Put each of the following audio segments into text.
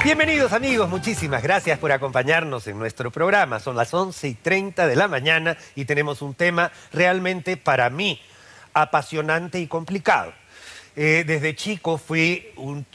Bienvenidos amigos, muchísimas gracias por acompañarnos en nuestro programa. Son las 11:30 de la mañana y tenemos un tema realmente para mí apasionante y complicado. Desde chico fui un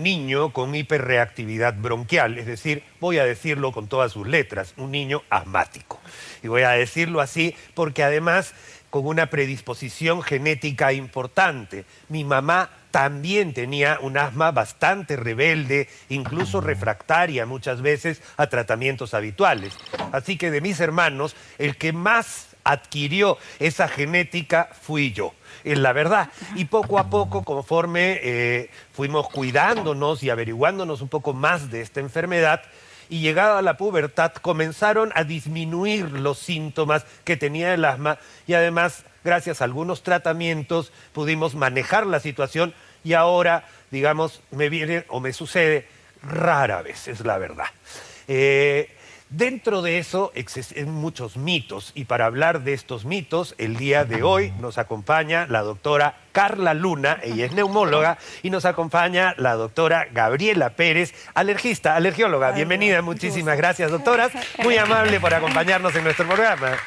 niño con hiperreactividad bronquial, es decir, voy a decirlo con todas sus letras, un niño asmático. Y voy a decirlo así porque además con una predisposición genética importante. Mi mamá también tenía un asma bastante rebelde, incluso refractaria muchas veces a tratamientos habituales. Así que de mis hermanos, el que más adquirió esa genética fui yo, es la verdad. Y poco a poco, conforme fuimos cuidándonos y averiguándonos un poco más de esta enfermedad, y llegada a la pubertad comenzaron a disminuir los síntomas que tenía el asma y además, gracias a algunos tratamientos, pudimos manejar la situación y ahora, digamos, me viene o me sucede rara vez, es la verdad. Dentro de eso existen muchos mitos y para hablar de estos mitos, el día de hoy nos acompaña la doctora Carla Luna, ella es neumóloga, y nos acompaña la doctora Gabriela Pérez, alergióloga. Bienvenida, muchísimas gracias, doctoras. Muy amable por acompañarnos en nuestro programa.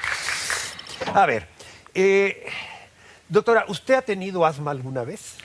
A ver, doctora, ¿usted ha tenido asma alguna vez?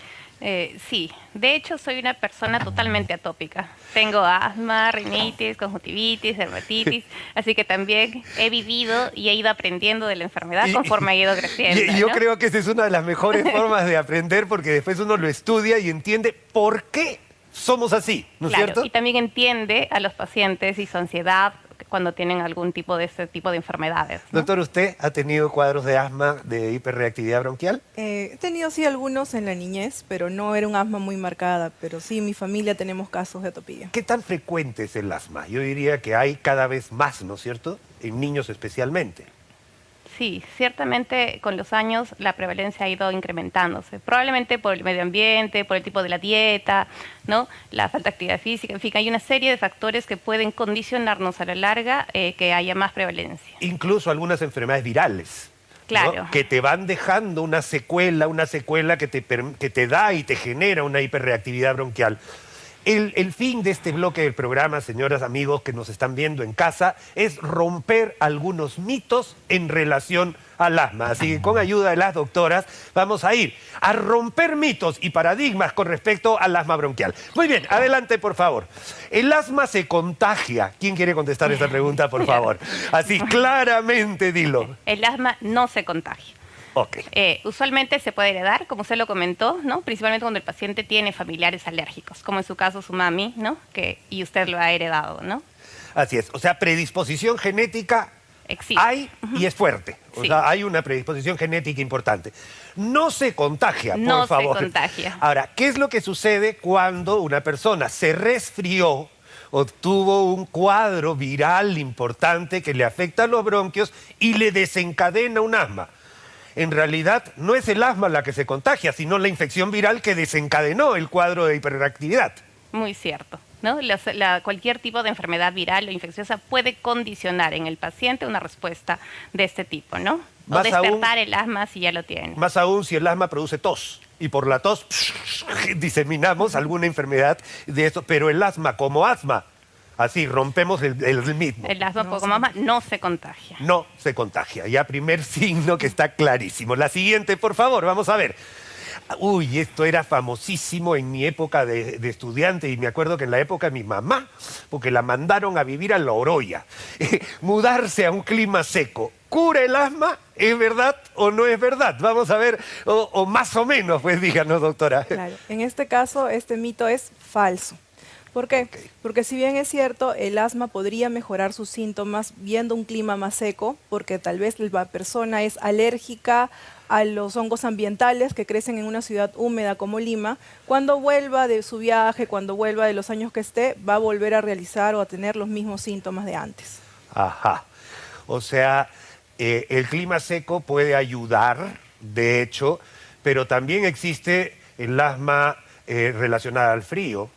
Sí, de hecho soy una persona totalmente atópica. Tengo asma, rinitis, conjuntivitis, dermatitis, así que también he vivido y he ido aprendiendo de la enfermedad conforme he ido creciendo. Y yo creo que esa es una de las mejores formas de aprender porque después uno lo estudia y entiende por qué somos así, ¿no es cierto? Y también entiende a los pacientes y su ansiedad cuando tienen algún tipo de este tipo de enfermedades, ¿no? Doctor, ¿usted ha tenido cuadros de asma, de hiperreactividad bronquial? He tenido sí algunos en la niñez, pero no era un asma muy marcada, pero sí en mi familia tenemos casos de atopía. ¿Qué tan frecuente es el asma? Yo diría que hay cada vez más, ¿no es cierto? En niños especialmente. Sí, ciertamente con los años la prevalencia ha ido incrementándose, probablemente por el medio ambiente, por el tipo de la dieta, ¿no? La falta de actividad física, en fin, hay una serie de factores que pueden condicionarnos a la larga que haya más prevalencia. Incluso algunas enfermedades virales. Claro. ¿No? Que te van dejando una secuela que te da y te genera una hiperreactividad bronquial. El fin de este bloque del programa, señoras, amigos que nos están viendo en casa, es romper algunos mitos en relación al asma. Así que con ayuda de las doctoras vamos a ir a romper mitos y paradigmas con respecto al asma bronquial. Muy bien, adelante por favor. ¿El asma se contagia? ¿Quién quiere contestar esta pregunta, por favor? Así, claramente dilo. El asma no se contagia. Okay. Usualmente se puede heredar, como usted lo comentó, ¿no? Principalmente cuando el paciente tiene familiares alérgicos, como en su caso su mami, ¿no? Y usted lo ha heredado, ¿no? Así es, o sea, predisposición genética existe. Hay y es fuerte, o sea, hay una predisposición genética importante. No se contagia, por favor. No se contagia. Ahora, ¿qué es lo que sucede cuando una persona se resfrió o tuvo un cuadro viral importante que le afecta a los bronquios y le desencadena un asma? En realidad no es el asma la que se contagia, sino la infección viral que desencadenó el cuadro de hiperreactividad. Muy cierto, ¿no? Cualquier tipo de enfermedad viral o infecciosa puede condicionar en el paciente una respuesta de este tipo, ¿no? O despertar el asma si ya lo tiene. Más aún si el asma produce tos. Y por la tos diseminamos alguna enfermedad de esto, pero el asma como asma, así, rompemos el mismo. El asma como asma no se contagia. No se contagia. Ya primer signo que está clarísimo. La siguiente, por favor, vamos a ver. Uy, esto era famosísimo en mi época de estudiante y me acuerdo que en la época de mi mamá, porque la mandaron a vivir a La Oroya. Mudarse a un clima seco. ¿Cura el asma? ¿Es verdad o no es verdad? Vamos a ver, o más o menos, pues díganos, doctora. Claro, en este caso, este mito es falso. ¿Por qué? Okay. Porque si bien es cierto, el asma podría mejorar sus síntomas viendo un clima más seco, porque tal vez la persona es alérgica a los hongos ambientales que crecen en una ciudad húmeda como Lima, cuando vuelva de su viaje, cuando vuelva de los años que esté, va a volver a realizar o a tener los mismos síntomas de antes. Ajá. O sea, el clima seco puede ayudar, de hecho, pero también existe el asma relacionada al frío.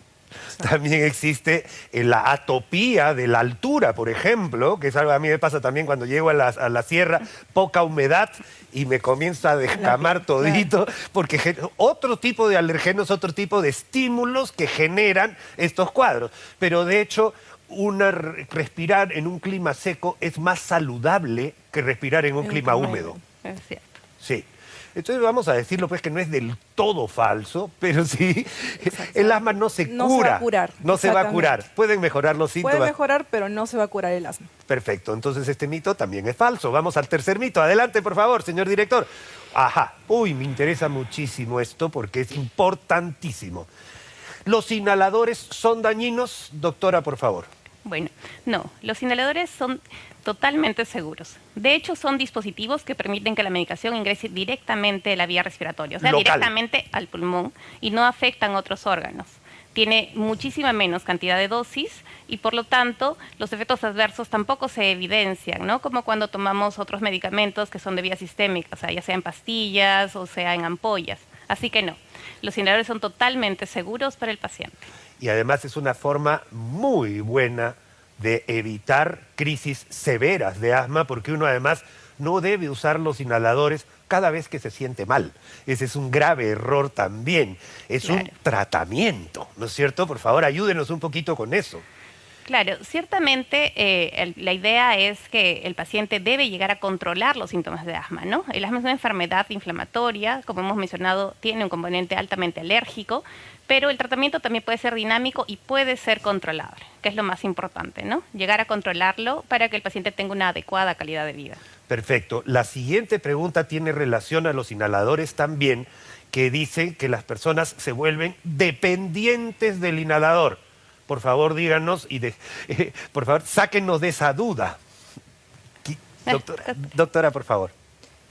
También existe la atopía de la altura, por ejemplo, que es algo que a mí me pasa también cuando llego a la sierra, poca humedad y me comienza a descamar todito, porque otro tipo de alergenos, otro tipo de estímulos que generan estos cuadros. Pero de hecho, respirar en un clima seco es más saludable que respirar en un clima húmedo. Es cierto. Sí. Entonces vamos a decirlo pues que no es del todo falso, pero sí, el asma no se cura. No se va a curar. No se va a curar. Pueden mejorar los síntomas. Puede mejorar, pero no se va a curar el asma. Perfecto, entonces este mito también es falso. Vamos al tercer mito. Adelante, por favor, señor director. Ajá. Uy, me interesa muchísimo esto porque es importantísimo. ¿Los inhaladores son dañinos? Doctora, por favor. Bueno, no, los inhaladores son totalmente seguros. De hecho, son dispositivos que permiten que la medicación ingrese directamente a la vía respiratoria, o sea, local, directamente al pulmón, y no afectan otros órganos. Tiene muchísima menos cantidad de dosis y, por lo tanto, los efectos adversos tampoco se evidencian, ¿no? Como cuando tomamos otros medicamentos que son de vía sistémica, o sea, ya sea en pastillas o sea en ampollas. Así que no, los inhaladores son totalmente seguros para el paciente. Y además es una forma muy buena de evitar crisis severas de asma, porque uno además no debe usar los inhaladores cada vez que se siente mal. Ese es un grave error también. Es claro, un tratamiento, ¿no es cierto? Por favor, ayúdenos un poquito con eso. Claro, ciertamente la idea es que el paciente debe llegar a controlar los síntomas de asma, ¿no? El asma es una enfermedad inflamatoria, como hemos mencionado, tiene un componente altamente alérgico, pero el tratamiento también puede ser dinámico y puede ser controlable, que es lo más importante, ¿no? Llegar a controlarlo para que el paciente tenga una adecuada calidad de vida. Perfecto. La siguiente pregunta tiene relación a los inhaladores también, que dicen que las personas se vuelven dependientes del inhalador. Por favor, díganos y por favor, sáquenos de esa duda. Doctora, por favor.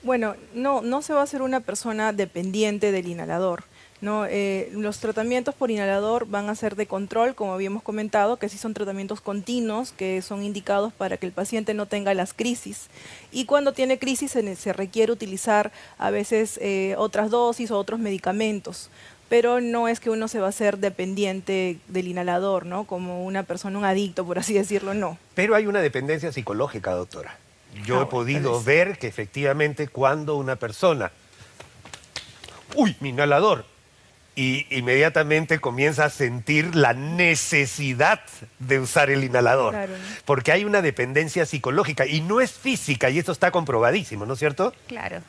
Bueno, no se va a hacer una persona dependiente del inhalador, ¿no? Los tratamientos por inhalador van a ser de control, como habíamos comentado, que sí son tratamientos continuos, que son indicados para que el paciente no tenga las crisis. Y cuando tiene crisis se requiere utilizar a veces otras dosis o otros medicamentos. Pero no es que uno se va a hacer dependiente del inhalador, ¿no? Como una persona, un adicto, por así decirlo, no. Pero hay una dependencia psicológica, doctora. Yo he podido ver que efectivamente cuando una persona... ¡Uy, mi inhalador! Y inmediatamente comienza a sentir la necesidad de usar el inhalador. Claro. Porque hay una dependencia psicológica y no es física, y esto está comprobadísimo, ¿no es cierto? Claro.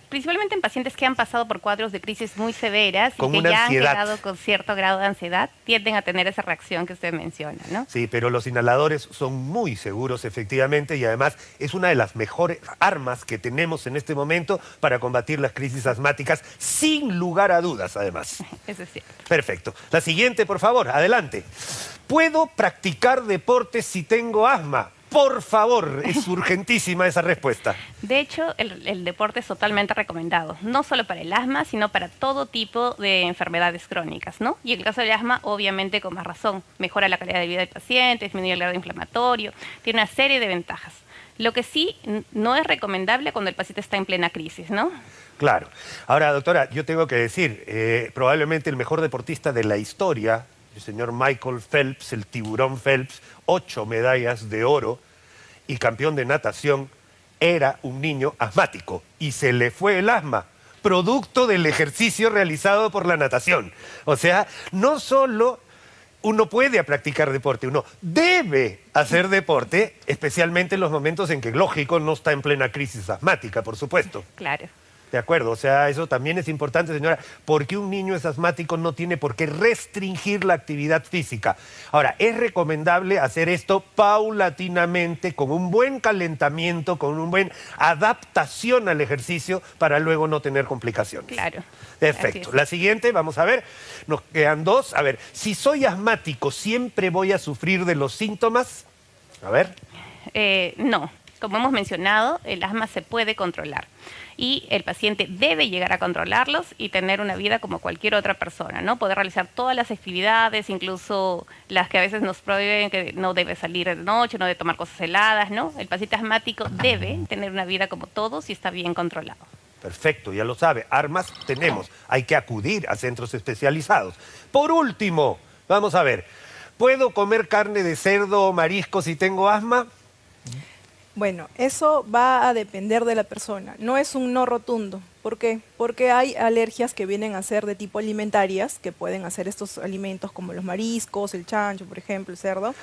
Principalmente en pacientes que han pasado por cuadros de crisis muy severas con y que ya ansiedad, han quedado con cierto grado de ansiedad, tienden a tener esa reacción que usted menciona, ¿no? Sí, pero los inhaladores son muy seguros, efectivamente, y además es una de las mejores armas que tenemos en este momento para combatir las crisis asmáticas, sin lugar a dudas, además. Eso es cierto. Perfecto. La siguiente, por favor, adelante. ¿Puedo practicar deportes si tengo asma? Por favor, es urgentísima esa respuesta. De hecho, el deporte es totalmente recomendado, no solo para el asma, sino para todo tipo de enfermedades crónicas, ¿no? Y en el caso del asma, obviamente con más razón, mejora la calidad de vida del paciente, disminuye el grado inflamatorio, tiene una serie de ventajas. Lo que sí no es recomendable cuando el paciente está en plena crisis, ¿no? Claro. Ahora, doctora, yo tengo que decir, probablemente el mejor deportista de la historia, el señor Michael Phelps, el tiburón Phelps, 8 medallas de oro y campeón de natación, era un niño asmático y se le fue el asma, producto del ejercicio realizado por la natación. O sea, no solo uno puede practicar deporte, uno debe hacer deporte, especialmente en los momentos en que, lógico, no está en plena crisis asmática, por supuesto. Claro. De acuerdo, o sea, eso también es importante, señora, porque un niño es asmático no tiene por qué restringir la actividad física. Ahora, es recomendable hacer esto paulatinamente, con un buen calentamiento, con una buena adaptación al ejercicio para luego no tener complicaciones. Claro. Perfecto. La siguiente, vamos a ver, nos quedan dos. A ver, si soy asmático, ¿siempre voy a sufrir de los síntomas? A ver. No, como hemos mencionado, el asma se puede controlar y el paciente debe llegar a controlarlos y tener una vida como cualquier otra persona, ¿no? Poder realizar todas las actividades, incluso las que a veces nos prohíben, que no debe salir de noche, no debe tomar cosas heladas, ¿no? El paciente asmático debe tener una vida como todos y está bien controlado. Perfecto, ya lo sabe. Armas tenemos. Hay que acudir a centros especializados. Por último, Vamos a ver. ¿Puedo comer carne de cerdo o marisco si tengo asma? Bueno, eso va a depender de la persona. No es un no rotundo. ¿Por qué? Porque hay alergias que vienen a ser de tipo alimentarias, que pueden hacer estos alimentos como los mariscos, el chancho, por ejemplo, el cerdo,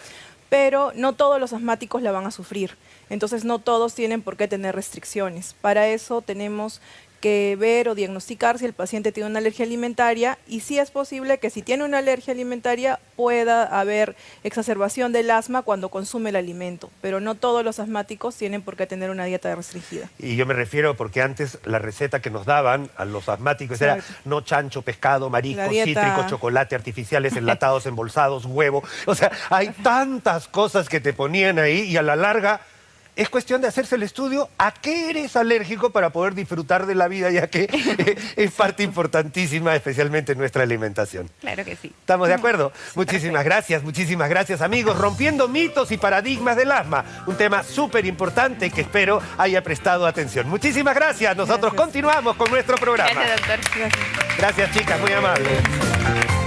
pero no todos los asmáticos la van a sufrir. Entonces no todos tienen por qué tener restricciones. Para eso tenemos que ver o diagnosticar si el paciente tiene una alergia alimentaria y si es posible que si tiene una alergia alimentaria pueda haber exacerbación del asma cuando consume el alimento, pero no todos los asmáticos tienen por qué tener una dieta restringida. Y yo me refiero porque antes la receta que nos daban a los asmáticos era no chancho, pescado, mariscos, cítricos, chocolate, artificiales, enlatados, embolsados, huevo. O sea, hay tantas cosas que te ponían ahí y a la larga es cuestión de hacerse el estudio a qué eres alérgico para poder disfrutar de la vida, ya que es parte importantísima, especialmente en nuestra alimentación. Claro que sí. ¿Estamos de acuerdo? Muchísimas gracias, amigos. Rompiendo mitos y paradigmas del asma. Un tema súper importante que espero haya prestado atención. Muchísimas gracias. Nosotros continuamos con nuestro programa. Gracias, doctor. Gracias. Gracias, chicas. Muy amables.